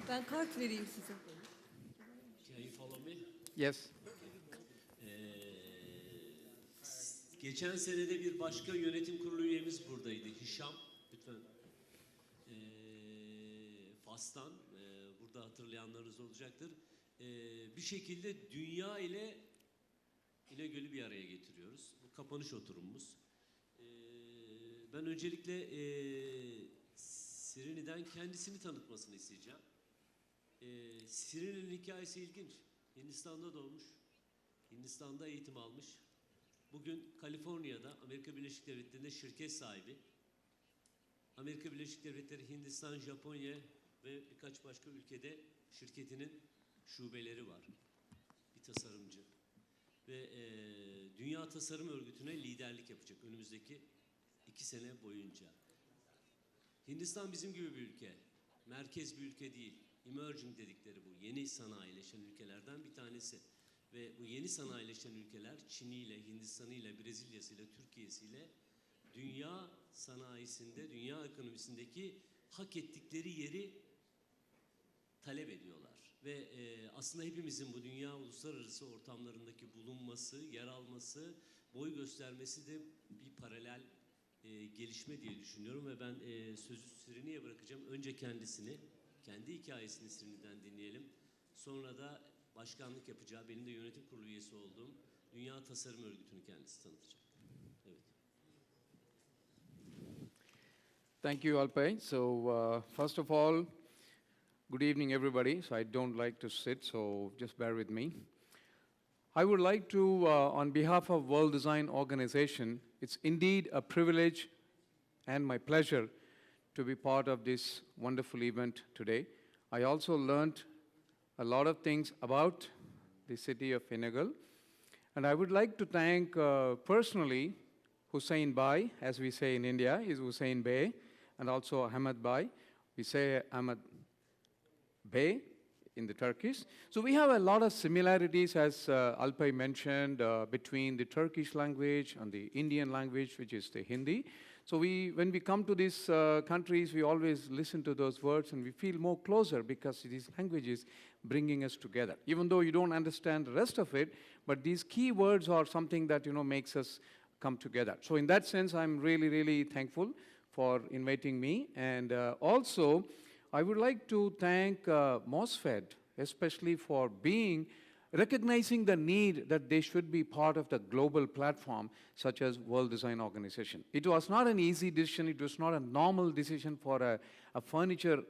Ben kart vereyim size. Can you follow me? Yes. Geçen senede bir başka yönetim kurulu üyemiz buradaydı. Hişam, lütfen. Fas'tan, burada hatırlayanlarınız olacaktır. Bir şekilde dünya ile İnegöl'ü bir araya getiriyoruz. Bu kapanış oturumumuz. Ben öncelikle SRİNİ'den kendisini tanıtmasını isteyeceğim. SRİNİ'nin hikayesi ilginç. Hindistan'da doğmuş, Hindistan'da eğitim almış. Bugün Kaliforniya'da, Amerika Birleşik Devletleri'nde şirket sahibi. Amerika Birleşik Devletleri, Hindistan, Japonya ve birkaç başka ülkede şirketinin şubeleri var. Bir tasarımcı. Ve Dünya Tasarım Örgütü'ne liderlik yapacak önümüzdeki 2 sene boyunca. Hindistan bizim gibi bir ülke. Merkez bir ülke değil. Emerging dedikleri bu. Yeni sanayileşen ülkelerden bir tanesi. Ve bu yeni sanayileşen ülkeler Çin'iyle, Hindistan'ıyla, Brezilya'sıyla, Türkiye'siyle dünya sanayisinde, dünya ekonomisindeki hak ettikleri yeri talep ediyorlar. Ve aslında hepimizin bu dünya uluslararası ortamlarındaki bulunması, yer alması, boy göstermesi de bir paralel gelişme diye düşünüyorum. Ve ben sözü SRİNİ'ye bırakacağım. Önce kendisini, kendi hikayesini SRİNİ'den dinleyelim. Sonra da başkanlık yapacağı, benim de yönetim kurulu üyesi olduğum Dünya Tasarım Örgütü'nü kendisi tanıtacak. Evet. Thank you, Alpay. So, first of all, good evening, everybody. So, I don't like to sit, so just bear with me. I would like to, on behalf of World Design Organization, it's indeed a privilege and my pleasure to be part of this wonderful event today. I also learned a lot of things about the city of inegöl. And I would like to thank personally Hussein Bhai, as we say in India, is Hussein Bey, and also Ahmed Bhai. We say Ahmed Bey in the Turkish. So we have a lot of similarities, as Alpay mentioned, between the Turkish language and the Indian language, which is the Hindi. So when we come to these countries, we always listen to those words and we feel more closer because these languages bringing us together. Even though you don't understand the rest of it, but these key words are something that, makes us come together. So in that sense, I'm really, really thankful for inviting me. And also, I would like to thank MOSFED, especially for recognizing the need that they should be part of the global platform such as World Design Organization. It was not an easy decision. It was not a normal decision for a furniture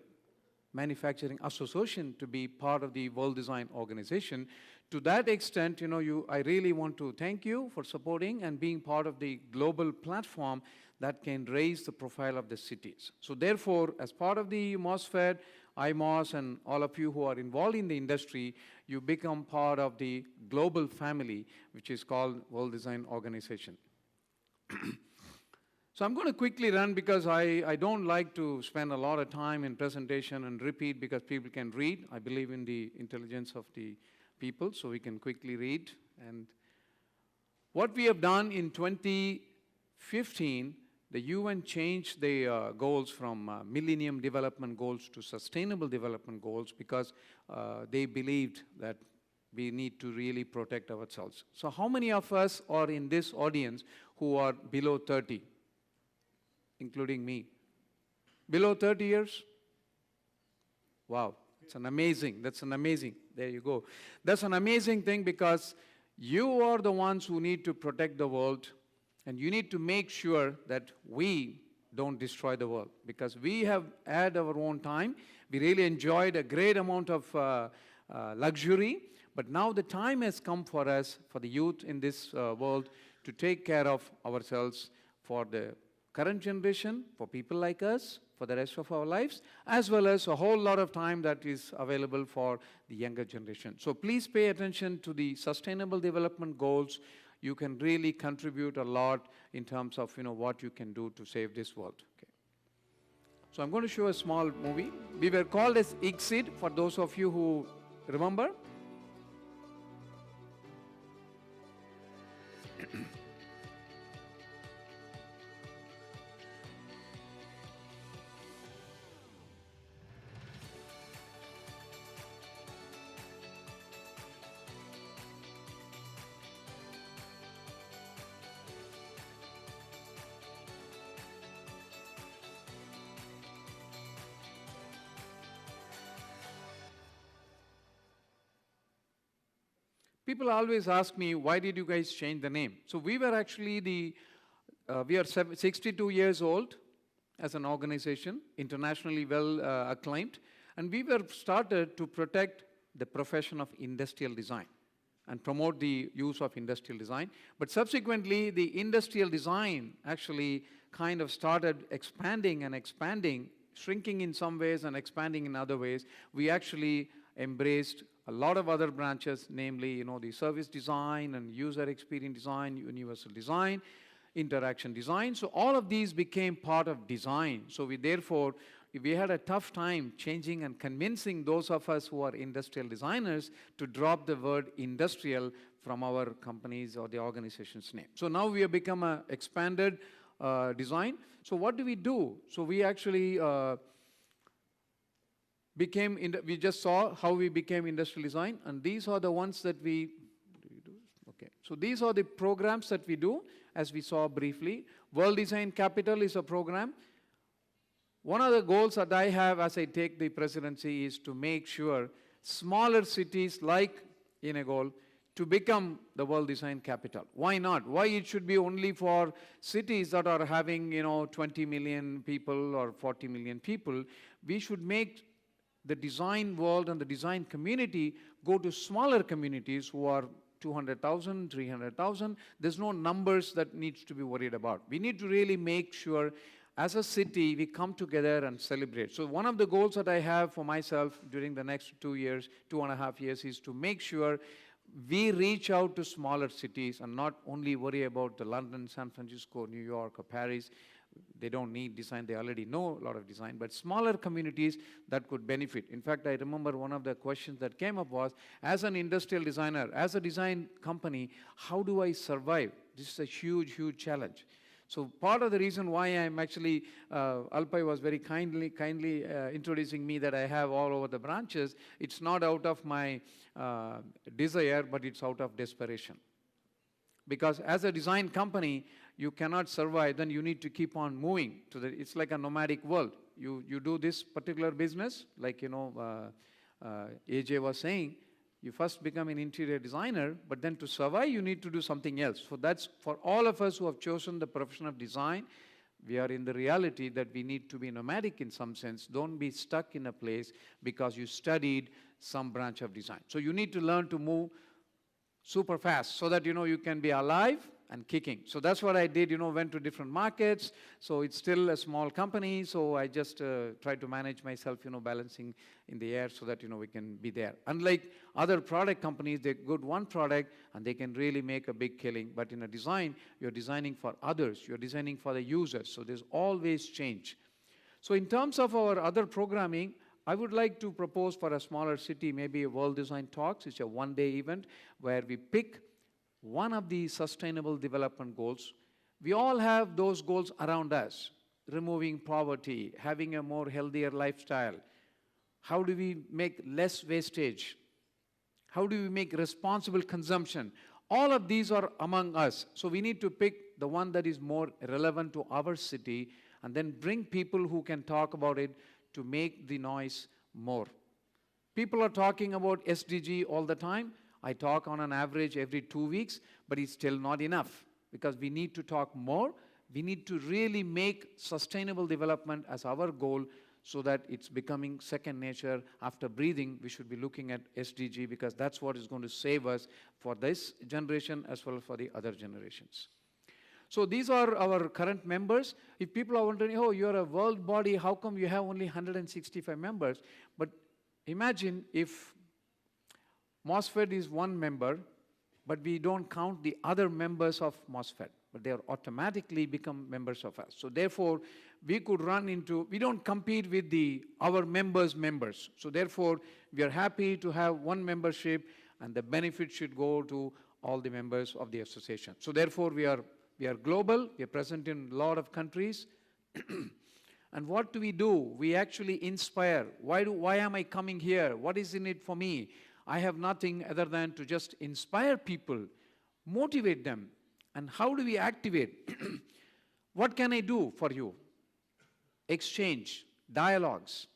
manufacturing association to be part of the World Design Organization. To that extent, I really want to thank you for supporting and being part of the global platform that can raise the profile of the cities. So therefore, as part of the MOSFED, IMOS, and all of you who are involved in the industry, you become part of the global family, which is called World Design Organization. So I'm going to quickly run because I don't like to spend a lot of time in presentation and repeat because people can read. I believe in the intelligence of the people, so we can quickly read. And what we have done in 2015, the UN changed the goals from Millennium Development Goals to Sustainable Development Goals because they believed that we need to really protect ourselves. So how many of us are in this audience who are below 30, including me? Below 30 years? Wow, that's an amazing, there you go. That's an amazing thing because you are the ones who need to protect the world. And you need to make sure that we don't destroy the world because we have had our own time. We really enjoyed a great amount of luxury. But now the time has come for us, for the youth in this world, to take care of ourselves for the current generation, for people like us, for the rest of our lives, as well as a whole lot of time that is available for the younger generation. So please pay attention to the Sustainable Development Goals. You can really contribute a lot in terms of what you can do to save this world. Okay. So I'm going to show a small movie. We were called as ICSID for those of you who remember. People always ask me, why did you guys change the name? So we were actually we are 62 years old as an organization, internationally well acclaimed, and we were started to protect the profession of industrial design and promote the use of industrial design. But subsequently, the industrial design actually kind of started expanding and expanding, shrinking in some ways and expanding in other ways. We actually embraced a lot of other branches, namely, the service design and user experience design, universal design, interaction design. So all of these became part of design. So we had a tough time changing and convincing those of us who are industrial designers to drop the word industrial from our companies or the organization's name. So now we have become an expanded design. So what do we do? So we actually we just saw how we became industrial design, and these are the ones that okay. So these are the programs that we do, as we saw briefly. World Design Capital is a program. One of the goals that I have as I take the presidency is to make sure smaller cities like inegöl to become the World Design Capital. Why not? Why it should be only for cities that are having 20 million people or 40 million people? We should make the design world and the design community go to smaller communities who are 200,000, 300,000. There's no numbers that needs to be worried about. We need to really make sure as a city we come together and celebrate. So one of the goals that I have for myself during the next 2 years, 2.5 years, is to make sure we reach out to smaller cities and not only worry about the London, San Francisco, New York, or Paris. They don't need design, they already know a lot of design, but smaller communities that could benefit. In fact, I remember one of the questions that came up was, as an industrial designer, as a design company, how do I survive? This is a huge, huge challenge. So part of the reason why I'm actually, Alpay was very kindly introducing me that I have all over the branches. It's not out of my desire, but it's out of desperation. Because as a design company, you cannot survive, then you need to keep on moving. It's like a nomadic world. You do this particular business, like AJ was saying, you first become an interior designer, but then to survive, you need to do something else. So that's for all of us who have chosen the profession of design. We are in the reality that we need to be nomadic in some sense. Don't be stuck in a place because you studied some branch of design. So you need to learn to move super fast so that you can be alive and kicking. So that's what I did, went to different markets. So it's still a small company, so I just try to manage myself, balancing in the air so that, we can be there. Unlike other product companies, they go one product and they can really make a big killing. But in a design, you're designing for others, you're designing for the users. So there's always change. So in terms of our other programming, I would like to propose for a smaller city, maybe a World Design Talks. It's a one-day event where we pick one of the sustainable development goals. We all have those goals around us: removing poverty, having a more healthier lifestyle. How do we make less wastage? How do we make responsible consumption? All of these are among us. So we need to pick the one that is more relevant to our city and then bring people who can talk about it to make the noise more. People are talking about SDG all the time. I talk on an average every 2 weeks, but it's still not enough because we need to talk more. We need to really make sustainable development as our goal so that it's becoming second nature. After breathing, we should be looking at SDG because that's what is going to save us for this generation as well as for the other generations. So these are our current members. If people are wondering, oh, you're a world body, how come you have only 165 members? But imagine if MOSFET is one member, but we don't count the other members of MOSFET, but they are automatically become members of us. So therefore, we could run into, we don't compete with our members' members. So therefore, we are happy to have one membership, and the benefit should go to all the members of the association. So therefore, we are global. We are present in a lot of countries. And what do? We actually inspire. Why am I coming here? What is in it for me? I have nothing other than to just inspire people, motivate them. And how do we activate? What can I do for you? Exchange, dialogues,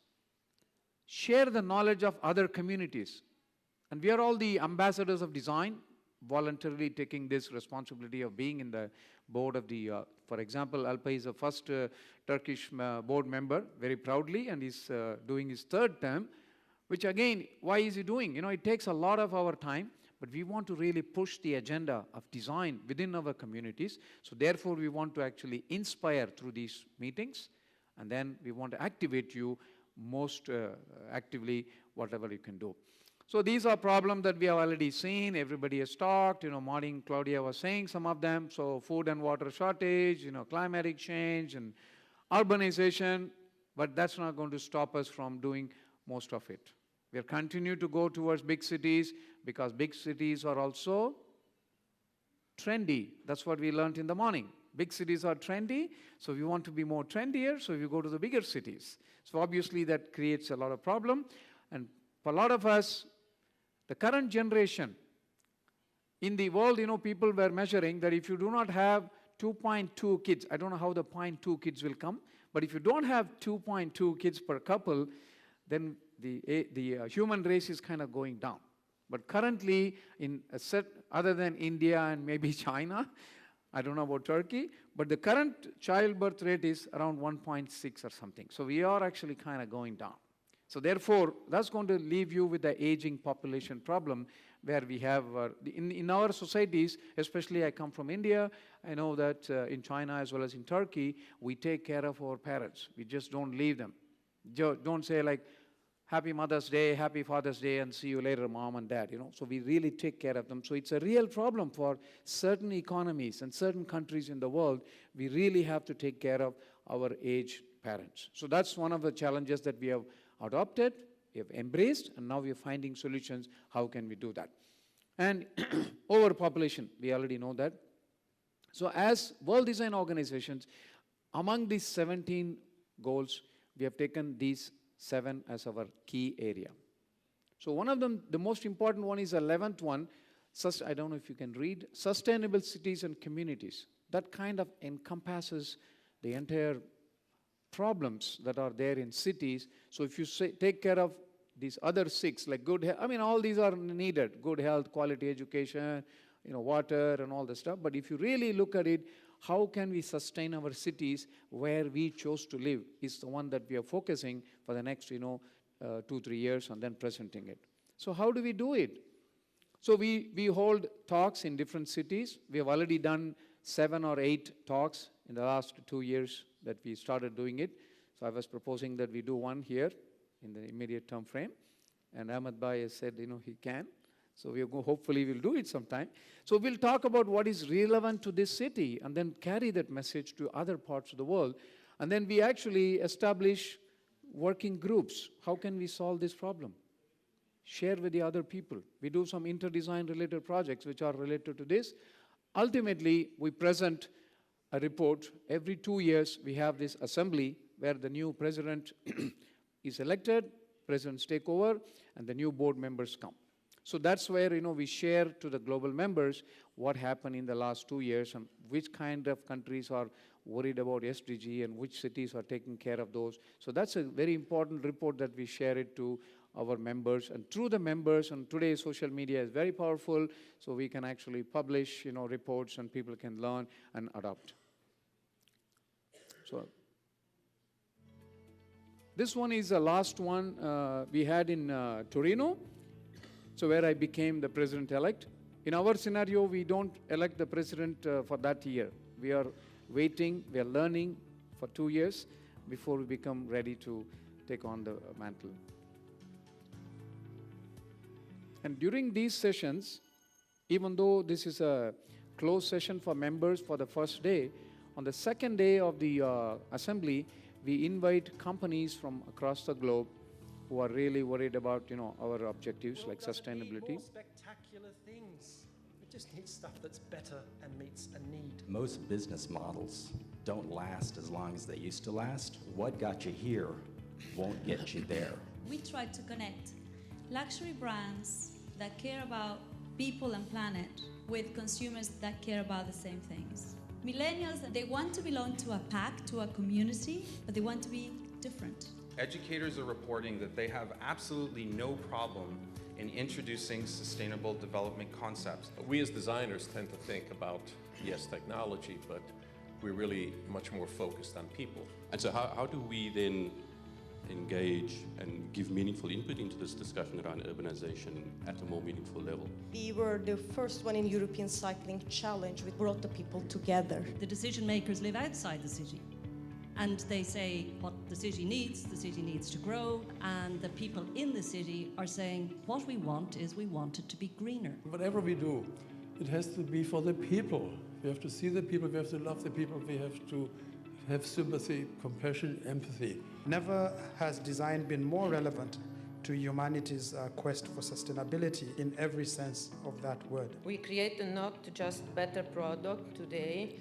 share the knowledge of other communities. And we are all the ambassadors of design. voluntarily taking this responsibility of being in the board of the, for example, Alpay is the first Turkish board member, very proudly, and he's doing his third term, which again, why is he doing? You know, it takes a lot of our time, but we want to really push the agenda of design within our communities. So therefore, we want to actually inspire through these meetings, and then we want to activate you most actively, whatever you can do. So these are problems that we have already seen. Everybody has talked. You know, morning Claudia was saying some of them. So food and water shortage, you know, climatic change and urbanization. But that's not going to stop us from doing most of it. We'll continue to go towards big cities because big cities are also trendy. That's what we learned in the morning. Big cities are trendy, so we want to be more trendier, so we go to the bigger cities. So obviously that creates a lot of problem. And for a lot of us, the current generation, in the world, you know, people were measuring that if you do not have 2.2 kids, I don't know how the 0.2 kids will come, but if you don't have 2.2 kids per couple, then the human race is kind of going down. But currently, in a set, other than India and maybe China, I don't know about Turkey, but the current childbirth rate is around 1.6 or something. So we are actually kind of going down. So therefore, that's going to leave you with the aging population problem where we have, in our societies, especially I come from India, I know that in China as well as in Turkey, we take care of our parents. We just don't leave them. Don't say like, Happy Mother's Day, Happy Father's Day, and see you later, Mom and Dad, you know. So we really take care of them. So it's a real problem for certain economies and certain countries in the world. We really have to take care of our aged parents. So that's one of the challenges that we have adopted, we have embraced, and now we are finding solutions. How can we do that? And overpopulation, we already know that. So as World Design Organizations, among these 17 goals, we have taken these 7 as our key area. So one of them, the most important one is the 11th one, I don't know if you can read, sustainable cities and communities. That kind of encompasses the entire problems that are there in cities. So if you take care of these other 6, like good health, I mean, all these are needed, good health, quality education, you know, water and all the stuff. But if you really look at it, how can we sustain our cities where we chose to live is the one that we are focusing for the next, 2-3 years and then presenting it. So how do we do it? So we hold talks in different cities. We have already done 7 or 8 talks in the last 2 years that we started doing it. So I was proposing that we do one here in the immediate term frame. And Ahmed Bhai has said, he can. So hopefully we'll do it sometime. So we'll talk about what is relevant to this city and then carry that message to other parts of the world. And then we actually establish working groups. How can we solve this problem? Share with the other people. We do some inter-design related projects which are related to this. Ultimately, we present a report. Every 2 years, we have this assembly where the new president is elected, presidents take over, and the new board members come. So that's where, we share to the global members what happened in the last 2 years and which kind of countries are worried about SDG and which cities are taking care of those. So that's a very important report that we share it to our members. And through the members, and today social media is very powerful, so we can actually publish, reports and people can learn and adopt. So this one is the last one we had in Torino. So where I became the president-elect. In our scenario, we don't elect the president for that year. We are waiting, we are learning for 2 years before we become ready to take on the mantle. And during these sessions, even though this is a closed session for members for the first day, on the second day of the assembly, we invite companies from across the globe who are really worried about, our objectives like sustainability. More spectacular things. We just need stuff that's better and meets a need. Most business models don't last as long as they used to last. What got you here won't get you there. We tried to connect luxury brands that care about people and planet with consumers that care about the same things. Millennials, they want to belong to a pack, to a community, but they want to be different. Educators are reporting that they have absolutely no problem in introducing sustainable development concepts. We as designers tend to think about, yes, technology, but we're really much more focused on people. And so how do we then engage and give meaningful input into this discussion around urbanization at a more meaningful level? We were the first one in European Cycling Challenge. We brought the people together. The decision makers live outside the city, and they say what the city needs to grow, and the people in the city are saying what we want is we want it to be greener. Whatever we do, it has to be for the people. We have to see the people, we have to love the people, we have to have sympathy, compassion, empathy. Never has design been more relevant to humanity's quest for sustainability in every sense of that word. We create not just better product today,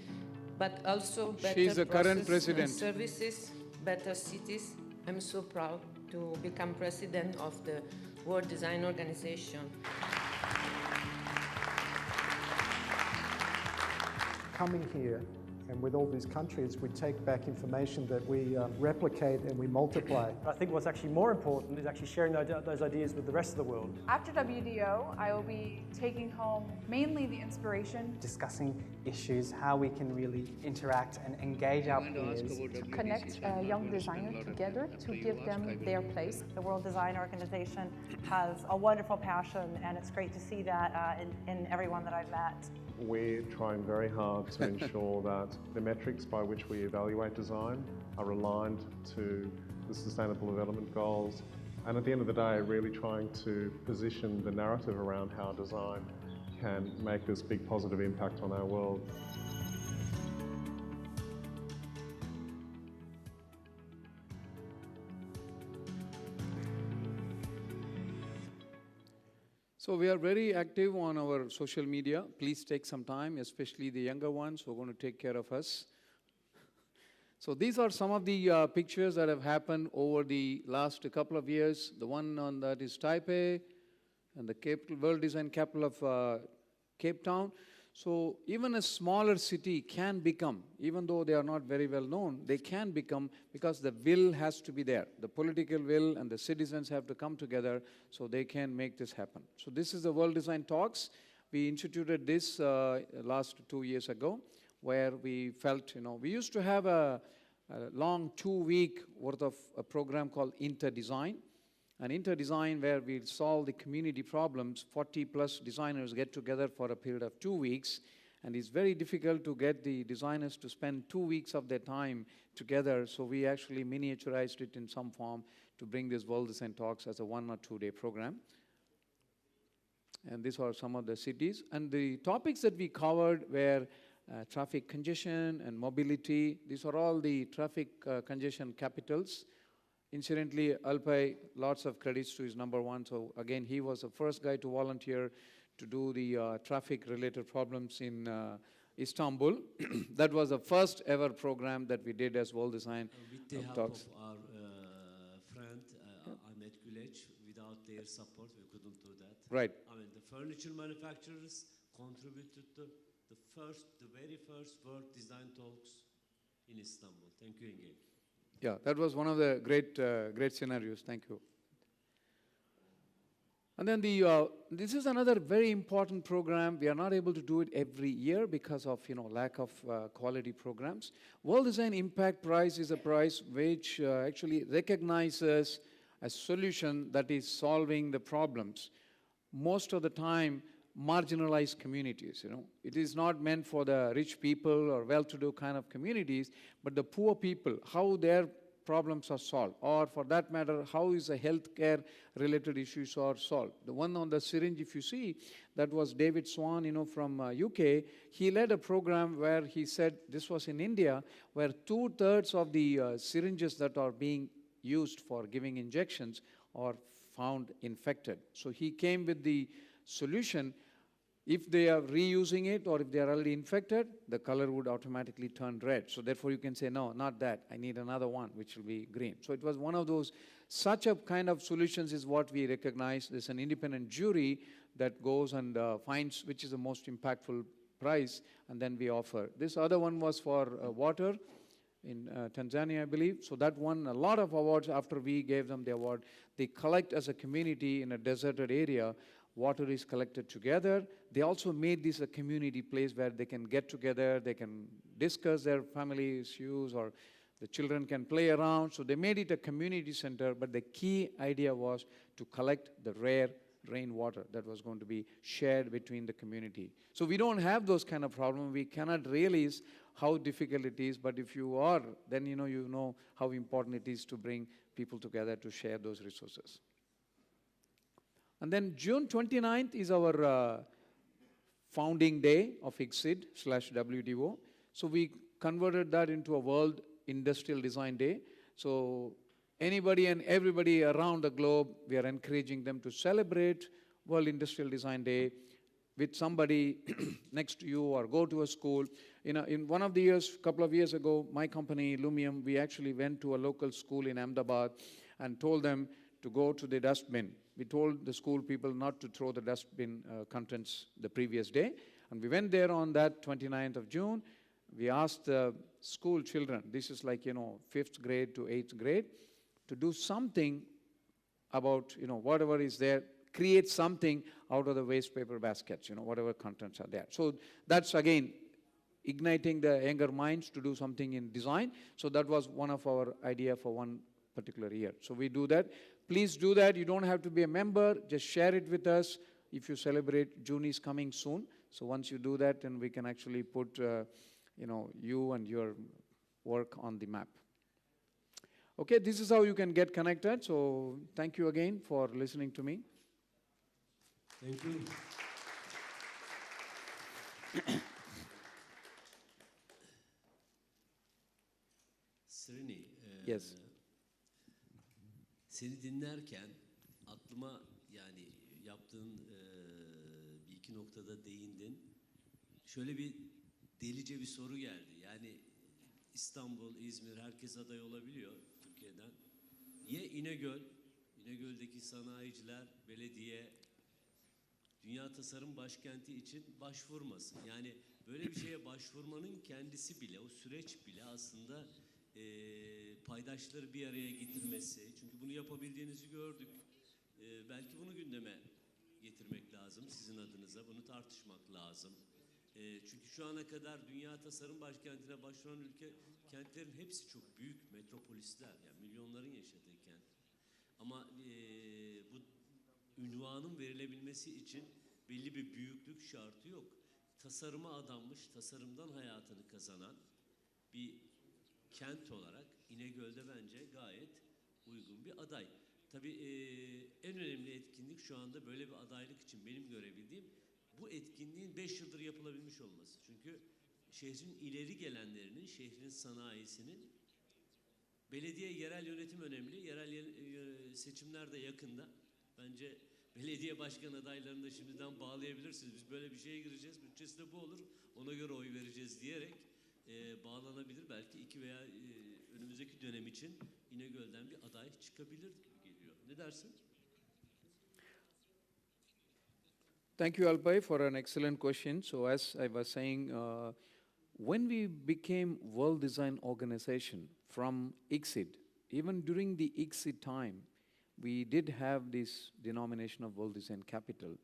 but also better She's the current president. and services, better cities. I'm so proud to become president of the World Design Organization. Coming here, and with all these countries, we take back information that we replicate and we multiply. I think what's actually more important is actually sharing those ideas with the rest of the world. After WDO, I will be taking home mainly the inspiration. Discussing issues, how we can really interact and engage our peers. To connect young designers together to give them their place. The World Design Organization has a wonderful passion, and it's great to see that in everyone that I've met. We're trying very hard to ensure that the metrics by which we evaluate design are aligned to the Sustainable Development Goals, and at the end of the day, really trying to position the narrative around how design can make this big positive impact on our world. So we are very active on our social media. Please take some time, especially the younger ones who are going to take care of us. So these are some of the pictures that have happened over the last couple of years. The one on that is Taipei, and the World Design Capital of Cape Town. So even a smaller city can become, even though they are not very well known, they can become, because the will has to be there. The political will and the citizens have to come together so they can make this happen. So this is the World Design Talks. We instituted this last 2 years ago, where we felt, we used to have a long 2-week worth of a program called InterDesign. An InterDesign where we solve the community problems. 40+ designers get together for a period of 2 weeks, and it's very difficult to get the designers to spend 2 weeks of their time together, so we actually miniaturized it in some form to bring this World Design Talks as a 1 or 2 day program. And these are some of the cities. And the topics that we covered were traffic congestion and mobility. These are all the traffic congestion capitals. Incidentally, Alpay, lots of credits to his #1. So again, he was the first guy to volunteer to do the traffic-related problems in Istanbul. That was the first ever program that we did as World Design with the help Talks. of our friend Ahmet Güleç, without their support, we couldn't do that. Right. I mean, the furniture manufacturers contributed to the very first World Design Talks in Istanbul. Thank you again. Yeah, that was one of the great scenarios. Thank you. And then this is another very important program. We are not able to do it every year because of lack of quality programs. World Design Impact Prize is a prize which actually recognizes a solution that is solving the problems. Most of the time, marginalized communities. It is not meant for the rich people or well-to-do kind of communities, but the poor people, how their problems are solved, or for that matter, how is the healthcare related issues are solved. The one on the syringe, if you see, that was David Swan, from UK. He led a program where he said, this was in India, where 2/3 of the syringes that are being used for giving injections are found infected. So he came with the solution. If they are reusing it or if they are already infected, the color would automatically turn red. So therefore you can say, no, not that. I need another one, which will be green. So it was one of those, such a kind of solutions is what we recognize. There's an independent jury that goes and finds which is the most impactful prize, and then we offer. This other one was for water. in Tanzania, I believe. So that won a lot of awards after we gave them the award. They collect as a community in a deserted area. Water is collected together. They also made this a community place where they can get together, they can discuss their family issues, or the children can play around. So they made it a community center, but the key idea was to collect the rare rainwater that was going to be shared between the community. So we don't have those kind of problems. We cannot realize how difficult it is, but if you are, then you know how important it is to bring people together to share those resources. And then June 29th is our founding day of ICSID/WDO. So we converted that into a World Industrial Design Day. So anybody and everybody around the globe, we are encouraging them to celebrate World Industrial Design Day with somebody next to you, or go to a school. In one of the years, a couple of years ago, my company, Lumium, we actually went to a local school in Ahmedabad and told them to go to the dustbin. We told the school people not to throw the dustbin contents the previous day. And we went there on that 29th of June. We asked the school children, this is like, 5th grade to 8th grade, to do something about, whatever is there, create something out of the waste paper baskets, whatever contents are there. So that's, again, igniting the younger minds to do something in design. So that was one of our idea for one particular year. So we do that. Please do that. You don't have to be a member. Just share it with us. If you celebrate, June is coming soon. So once you do that, then we can actually put, you and your work on the map. Okay, this is how you can get connected. So thank you again for listening to me. Thank you. SRİNİ, yes. Seni dinlerken aklıma, yani yaptığın bir iki noktada değindin. Şöyle bir delice bir soru geldi. Yani İstanbul, İzmir, herkes aday olabiliyor Türkiye'den. Niye İnegöl, İnegöl'deki sanayiciler, belediye, Dünya Tasarım Başkenti için başvurmasın? Yani böyle bir şeye başvurmanın kendisi bile, o süreç bile aslında paydaşları bir araya getirmesi. Çünkü bunu yapabildiğinizi gördük. Belki bunu gündeme getirmek lazım sizin adınıza. Bunu tartışmak lazım. Çünkü şu ana kadar Dünya Tasarım Başkenti'ne başvuran kentlerin hepsi çok büyük metropolisler. Yani milyonların yaşadığı kent. Ama bu ünvanın verilebilmesi için belli bir büyüklük şartı yok. Tasarıma adanmış, tasarımdan hayatını kazanan bir kent olarak İnegöl'de bence gayet uygun bir aday. Tabii en önemli etkinlik şu anda böyle bir adaylık için benim görebildiğim bu etkinliğin 5 yıldır yapılabilmiş olması. Çünkü şehrin ileri gelenlerinin, şehrin sanayisinin, belediye yerel yönetim önemli. Yerel seçimler de yakında. Bence belediye başkan adaylarını da şimdiden bağlayabilirsiniz. Biz böyle bir şeye gireceğiz, bütçesi de bu olur, ona göre oy vereceğiz diyerek bağlanabilir. Belki 2 veya önümüzdeki dönem için İnegöl'den bir aday çıkabilir gibi geliyor. Ne dersin? Thank you, Alpay, for an excellent question. So as I was saying, when we became World Design Organization from ICSID, even during the ICSID time, we did have this denomination of World Design Capital.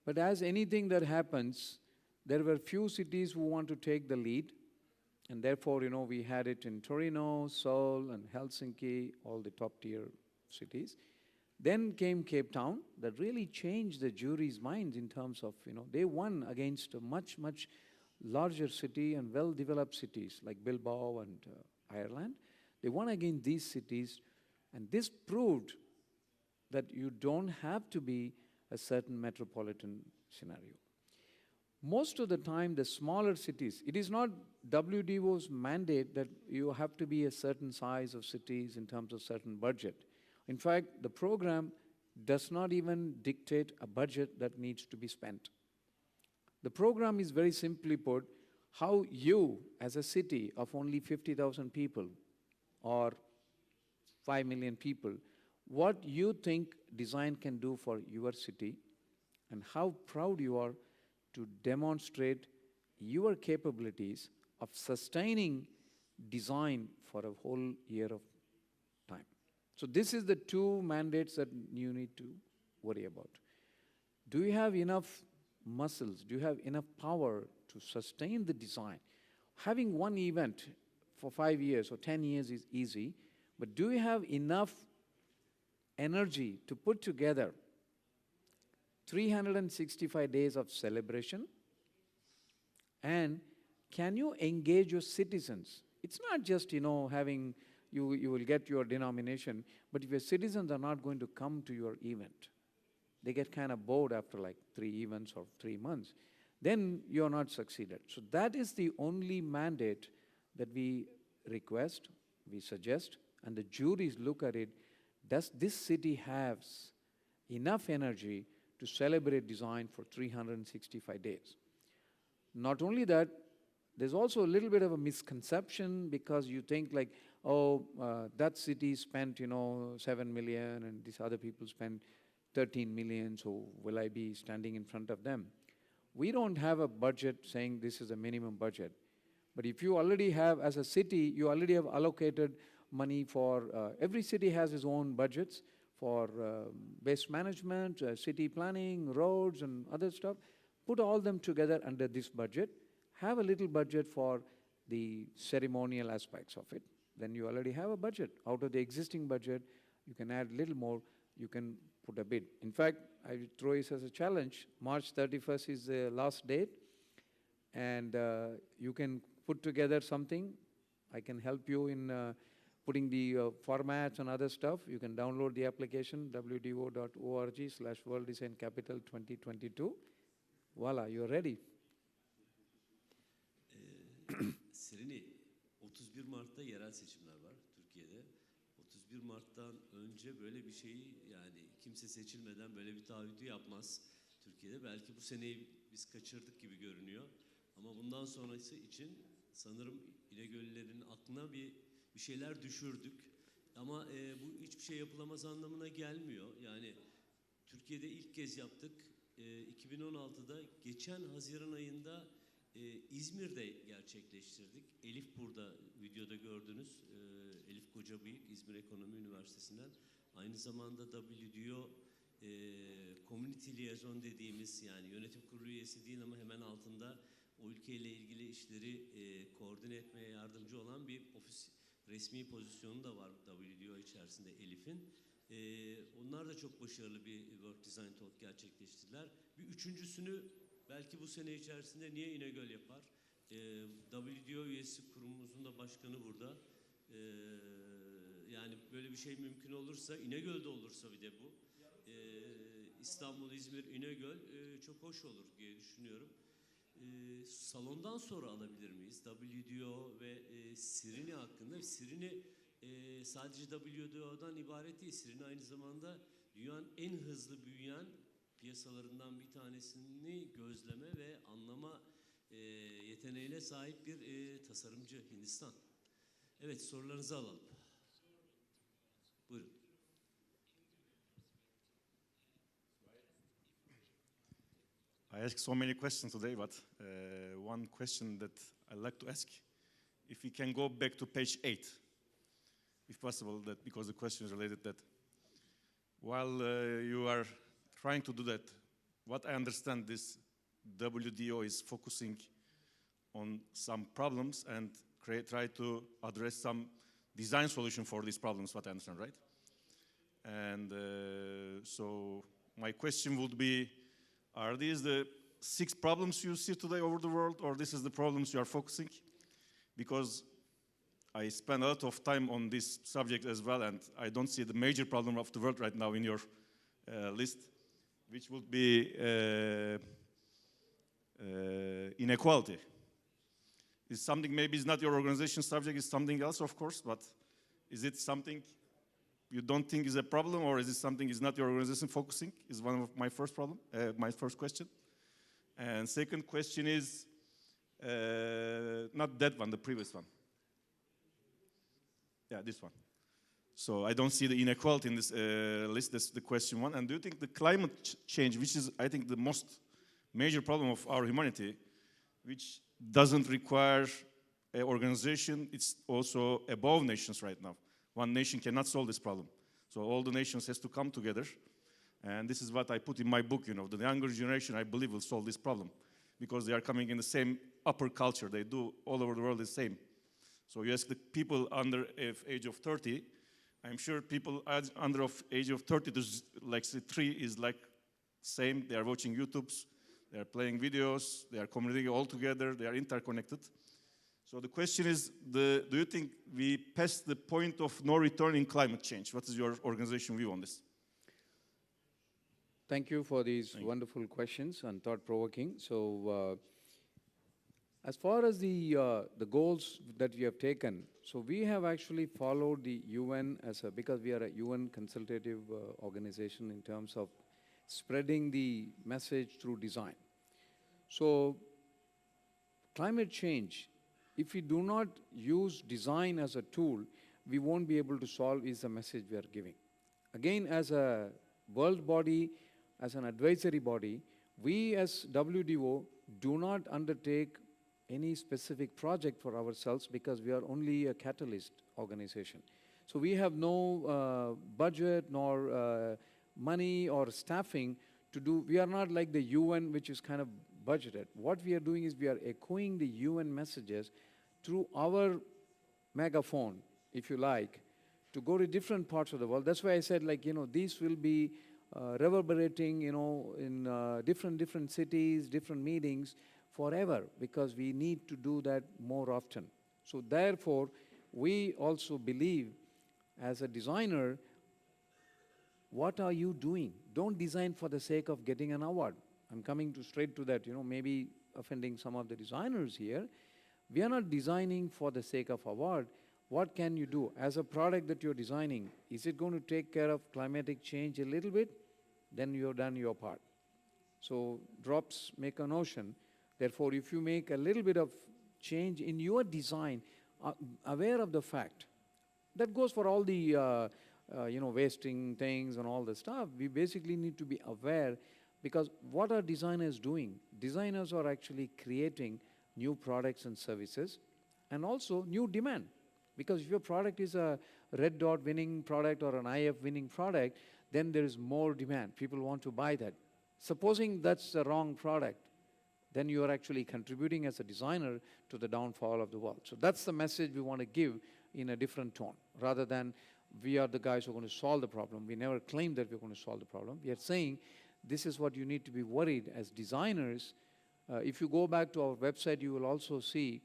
But as anything that happens, there were few cities who want to take the lead. And therefore, we had it in Torino, Seoul, and Helsinki, all the top-tier cities. Then came Cape Town, that really changed the jury's minds in terms of, they won against a much, much larger city and well-developed cities like Bilbao and Ireland. They won against these cities, and this proved that you don't have to be a certain metropolitan scenario. Most of the time, the smaller cities, it is not WDO's mandate that you have to be a certain size of cities in terms of certain budget. In fact, the program does not even dictate a budget that needs to be spent. The program is very simply put, how you, as a city of only 50,000 people or 5 million people, what you think design can do for your city, and how proud you are to demonstrate your capabilities of sustaining design for a whole year of time. So this is the two mandates that you need to worry about. Do you have enough muscles? Do you have enough power to sustain the design? Having one event for 5 years or 10 years is easy, but do you have enough energy to put together 365 days of celebration? And can you engage your citizens? It's not just, having, you will get your denomination, but if your citizens are not going to come to your event, they get kind of bored after like 3 events or 3 months, then you're not succeeded. So that is the only mandate that we request, we suggest, and the juries look at it. Does this city have enough energy to celebrate design for 365 days? Not only that, there's also a little bit of a misconception because you think like, that city spent, 7 million and these other people spent 13 million, so will I be standing in front of them? We don't have a budget saying this is a minimum budget. But if you already have, as a city, you already have allocated money for, every city has its own budgets for waste management, city planning, roads and other stuff. Put all them together under this budget. Have a little budget for the ceremonial aspects of it. Then you already have a budget. Out of the existing budget, you can add a little more, you can put a bid. In fact, I will throw this as a challenge. March 31st is the last date, and you can put together something. I can help you in putting the formats and other stuff. You can download the application, www.org/worlddesigncapital2022. Voila, you're ready. SRİNİ, 31 Mart'ta yerel seçimler var Türkiye'de. 31 Mart'tan önce böyle bir şeyi, yani kimse seçilmeden böyle bir taahhütü yapmaz Türkiye'de. Belki bu seneyi biz kaçırdık gibi görünüyor. Ama bundan sonrası için sanırım İnegöllülerin aklına bir şeyler düşürdük. Ama bu hiçbir şey yapılamaz anlamına gelmiyor. Yani Türkiye'de ilk kez yaptık. 2016'da geçen Haziran ayında İzmir'de gerçekleştirdik. Elif burada videoda gördünüz. Elif Kocabıyık İzmir Ekonomi Üniversitesi'nden. Aynı zamanda WDO Community Liaison dediğimiz, yani yönetim kurulu üyesi değil ama hemen altında o ülkeyle ilgili işleri koordine etmeye yardımcı olan bir ofis resmi pozisyonu da var WDO içerisinde Elif'in. Onlar da çok başarılı bir World Design Talk gerçekleştirdiler. Bir üçüncüsünü belki bu sene içerisinde niye İnegöl yapar? WDO üyesi kurumumuzun da başkanı burada. Yani böyle bir şey mümkün olursa, İnegöl'de olursa bir de bu. İstanbul, İzmir, İnegöl çok hoş olur diye düşünüyorum. Salondan sonra alabilir miyiz? WDO ve SRİNİ hakkında. SRİNİ sadece WDO'dan ibaret değil. SRİNİ aynı zamanda dünyanın en hızlı büyüyen piyasalarından bir tanesini gözleme ve anlama yeteneğine sahip bir tasarımcı Hindistan. Evet, sorularınızı alalım. Buyurun. I asked so many questions today, but one question that I'd like to ask, if we can go back to page 8, if possible, that because the question is related that while you are trying to do that, what I understand this WDO is focusing on some problems and try to address some design solution for these problems, what I understand, right? And so my question would be, are these the 6 problems you see today over the world, or this is the problems you are focusing? Because I spend a lot of time on this subject as well, and I don't see the major problem of the world right now in your list, which would be inequality. It's something, maybe it's not your organization's subject, it's something else, of course, but is it something you don't think is a problem, or is it something is not your organization focusing? Is one of my first problem, my first question. And second question is, not that one, the previous one. Yeah, this one. So I don't see the inequality in this list, that's the question one. And do you think the climate change, which is, I think, the most major problem of our humanity, which doesn't require an organization, it's also above nations right now. One nation cannot solve this problem. So all the nations has to come together. And this is what I put in my book, you know, the younger generation, I believe, will solve this problem because they are coming in the same upper culture. They do all over the world the same. So you ask the people under age of 30, I'm sure people under age of 30 to like 3 is like same. They are watching YouTubes, they are playing videos, they are communicating all together, they are interconnected. So the question is, do you think we passed the point of no return in climate change? What is your organization view on this? Thank you for these wonderful questions and thought-provoking. So as far as the goals that we have taken, so we have actually followed the UN because we are a UN consultative organization in terms of spreading the message through design. So climate change, if we do not use design as a tool, we won't be able to solve is the message we are giving. Again, as a world body, as an advisory body, we as WDO do not undertake any specific project for ourselves because we are only a catalyst organization. So we have no budget nor money or staffing to do. We are not like the UN, which is kind of budgeted. What we are doing is we are echoing the UN messages through our megaphone, if you like, to go to different parts of the world. That's why I said, like, you know, these will be reverberating, you know, in different cities, different meetings forever, because we need to do that more often. So therefore, we also believe as a designer, what are you doing? Don't design for the sake of getting an award. I'm coming straight to that, you know, maybe offending some of the designers here. We are not designing for the sake of award. What can you do? As a product that you're designing, is it going to take care of climatic change a little bit? Then you've done your part. So drops make an ocean. Therefore, if you make a little bit of change in your design, aware of the fact, that goes for all the you know, wasting things and all the stuff. We basically need to be aware, because what are designers doing? Designers are actually creating new products and services and also new demand. Because if your product is a red dot winning product or an IF winning product, then there is more demand. People want to buy that. Supposing that's the wrong product, then you are actually contributing as a designer to the downfall of the world. So that's the message we want to give in a different tone, rather than we are the guys who are going to solve the problem. We never claim that we're going to solve the problem. We are saying this is what you need to be worried as designers. If you go back to our website, you will also see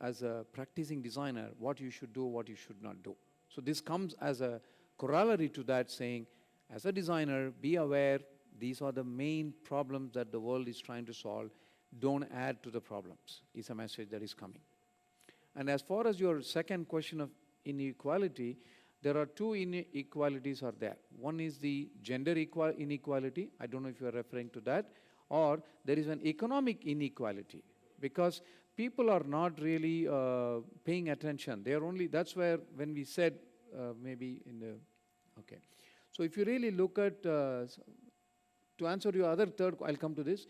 as a practicing designer what you should do, what you should not do. So this comes as a corollary to that, saying as a designer, be aware these are the main problems that the world is trying to solve. Don't add to the problems, is a message that is coming. And as far as your second question of inequality, there are two inequalities are there. One is the gender inequality. I don't know if you are referring to that. Or there is an economic inequality, because people are not really paying attention. They are only, that's where when we said maybe in the, okay. So if you really look at, to answer your other third, I'll come to this.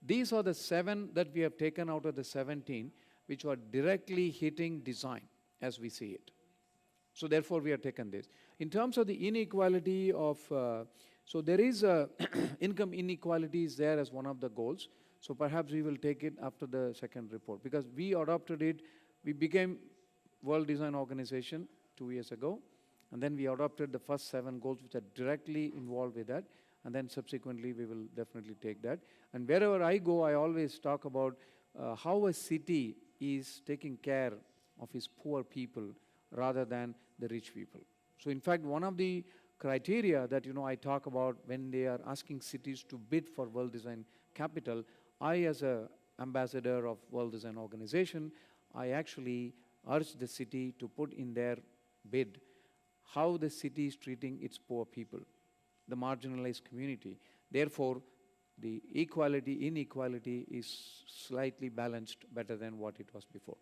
These are the 7 that we have taken out of the 17, which are directly hitting design as we see it. So therefore, we have taken this. In terms of the inequality of, so there is a income inequality is there as one of the goals. So perhaps we will take it after the second report, because we adopted it. We became World Design Organization 2 years ago, and then we adopted the first 7 goals which are directly involved with that, and then subsequently we will definitely take that. And wherever I go, I always talk about how a city is taking care of its poor people rather than the rich people. So in fact, one of the criteria that, you know, I talk about when they are asking cities to bid for World Design Capital, I as an ambassador of World Design Organization, I actually urge the city to put in their bid how the city is treating its poor people, the marginalized community. Therefore, the inequality is slightly balanced better than what it was before.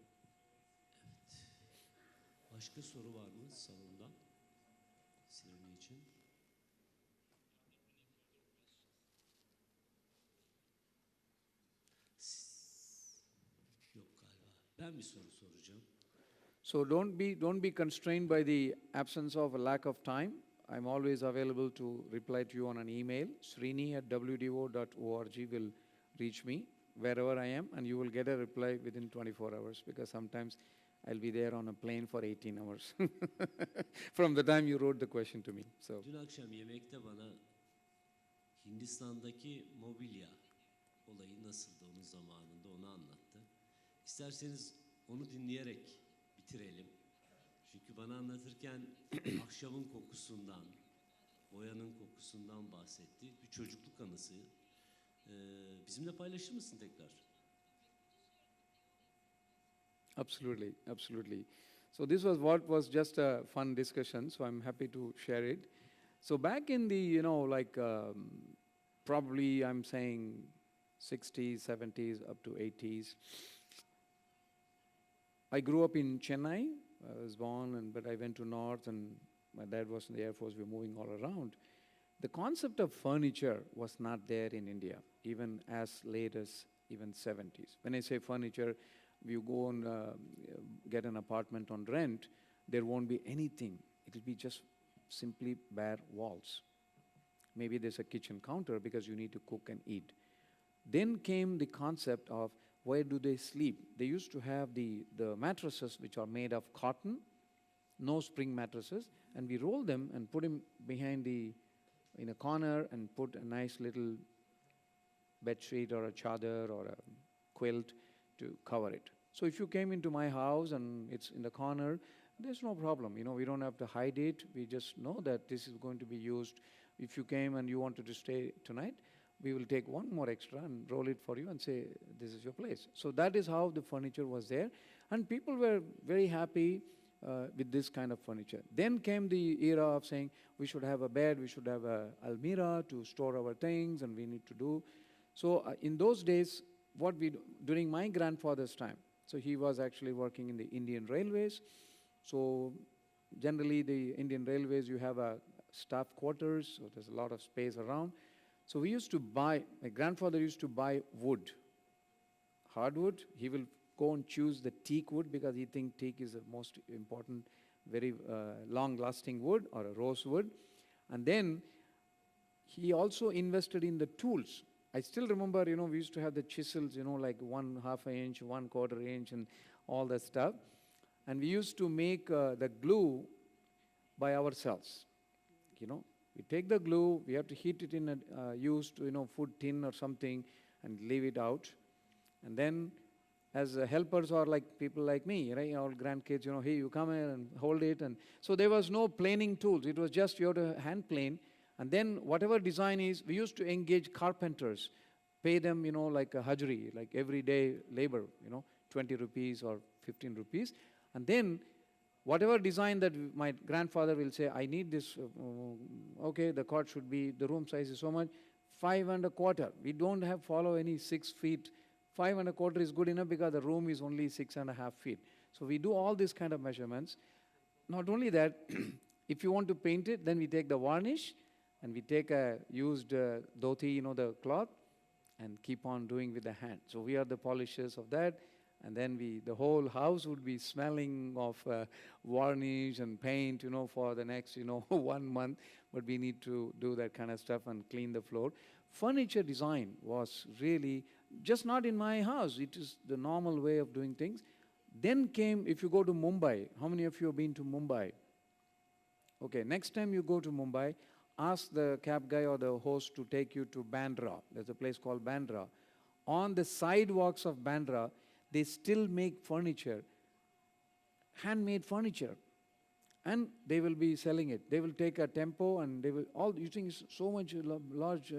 Başka soru var mı salondan? Sirini için. Yok galiba. gereken bir soru soracağım. So don't be constrained by the absence of a lack of time. I'm always available to reply to you on an email. SRİNİ@wdo.org will reach me wherever I am, and you will get a reply within 24 hours, because sometimes I'll be there on a plane for 18 hours from the time you wrote the question to me. So. Dün akşam yemekte bana Hindistan'daki mobilya olayı nasıldı onun zamanında onu anlattı. İsterseniz onu dinleyerek bitirelim. Çünkü bana anlatırken akşamın kokusundan, boyanın kokusundan bahsetti. Bir çocukluk anısı. Bizimle paylaşır mısın tekrar? Absolutely, absolutely. So this was what was just a fun discussion, so I'm happy to share it. So back in the, probably I'm saying 60s, 70s, up to 80s, I grew up in Chennai. I was born, but I went to North, and my dad was in the Air Force. We were moving all around. The concept of furniture was not there in India, even as late as even 70s. When I say furniture, you go and get an apartment on rent, there won't be anything. It will be just simply bare walls. Maybe there's a kitchen counter because you need to cook and eat. Then came the concept of where do they sleep? They used to have the mattresses which are made of cotton, no spring mattresses, and we roll them and put them behind in a corner and put a nice little bed sheet or a chadar or a quilt to cover it. So if you came into my house and it's in the corner, there's no problem. We don't have to hide it. We just know that this is going to be used. If you came and you wanted to stay tonight, we will take one more extra and roll it for you and say, this is your place. So that is how the furniture was there. And people were very happy with this kind of furniture. Then came the era of saying, we should have a bed, we should have a almirah to store our things, and we need to do. So in those days, during my grandfather's time, so he was actually working in the Indian Railways. So generally the Indian Railways, you have a staff quarters, so there's a lot of space around. So we used to buy, my grandfather used to buy wood, hardwood. He will go and choose the teak wood because he thinks teak is the most important, very long-lasting wood, or a rosewood. And then he also invested in the tools. I still remember, we used to have the chisels, like 1/2 inch, 1/4 inch, and all that stuff. And we used to make the glue by ourselves. We take the glue, we have to heat it in a used, food tin or something, and leave it out. And then, as helpers or like people like me, right, our grandkids, hey, you come here and hold it. And so there was no planing tools. It was just you have to hand plane. And then whatever design is, we used to engage carpenters, pay them, like a hajri, like everyday labor, 20 rupees or 15 rupees. And then whatever design that my grandfather will say, I need this, okay, the cot should be, the room size is so much, 5 1/4. We don't follow any 6 feet. 5 1/4 is good enough because the room is only 6.5 feet. So we do all these kind of measurements. Not only that, if you want to paint it, then we take the varnish, and we take a used dhoti, the cloth, and keep on doing with the hand. So we are the polishers of that. And then the whole house would be smelling of varnish and paint, for the next, 1 month. But we need to do that kind of stuff and clean the floor. Furniture design was really just not in my house. It is the normal way of doing things. Then came, if you go to Mumbai, how many of you have been to Mumbai? Okay, next time you go to Mumbai, ask the cab guy or the host to take you to Bandra. There's a place called Bandra. On the sidewalks of Bandra, they still make furniture, handmade furniture, and they will be selling it. They will take a tempo, and they will, all using so much large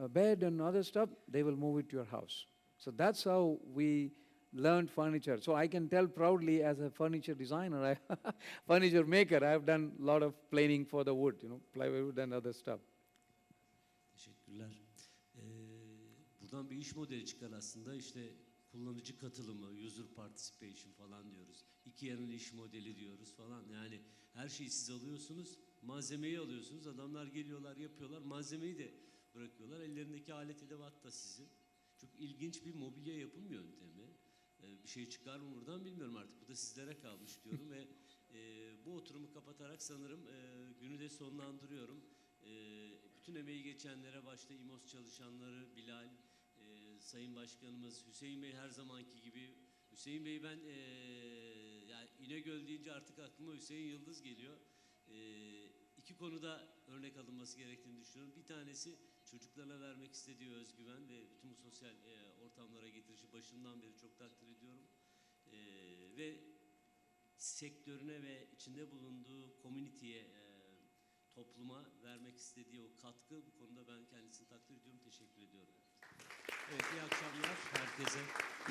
bed and other stuff, they will move it to your house. So that's how we learned furniture. So I can tell proudly as a furniture designer, furniture maker, I have done a lot of planing for the wood, plywood and other stuff. Teşekkürler. Buradan bir iş modeli çıkar aslında. İşte kullanıcı katılımı, user participation falan diyoruz. 2 yönlü iş modeli diyoruz falan. Yani her şeyi siz alıyorsunuz, malzemeyi alıyorsunuz. Adamlar geliyorlar, yapıyorlar. Malzemeyi de bırakıyorlar. Ellerindeki alet edevat da sizin. Çok ilginç bir mobilya yapım yöntemi. Bir şey çıkar mı buradan bilmiyorum artık. Bu da sizlere kalmış diyorum ve bu oturumu kapatarak sanırım günü de sonlandırıyorum. Bütün emeği geçenlere, başta İMOS çalışanları, Bilal, Sayın Başkanımız, Hüseyin Bey her zamanki gibi. Hüseyin Bey ben yani İnegöl deyince artık aklıma Hüseyin Yıldız geliyor. İki konuda örnek alınması gerektiğini düşünüyorum. Bir tanesi çocuklarına vermek istediği özgüven ve bütün bu sosyal ortamlara getirişi başından beri çok takdir ediyorum. Ve sektörüne ve içinde bulunduğu komüniteye, topluma vermek istediği o katkı, bu konuda ben kendisini takdir ediyorum, teşekkür ediyorum. Evet, iyi akşamlar herkese.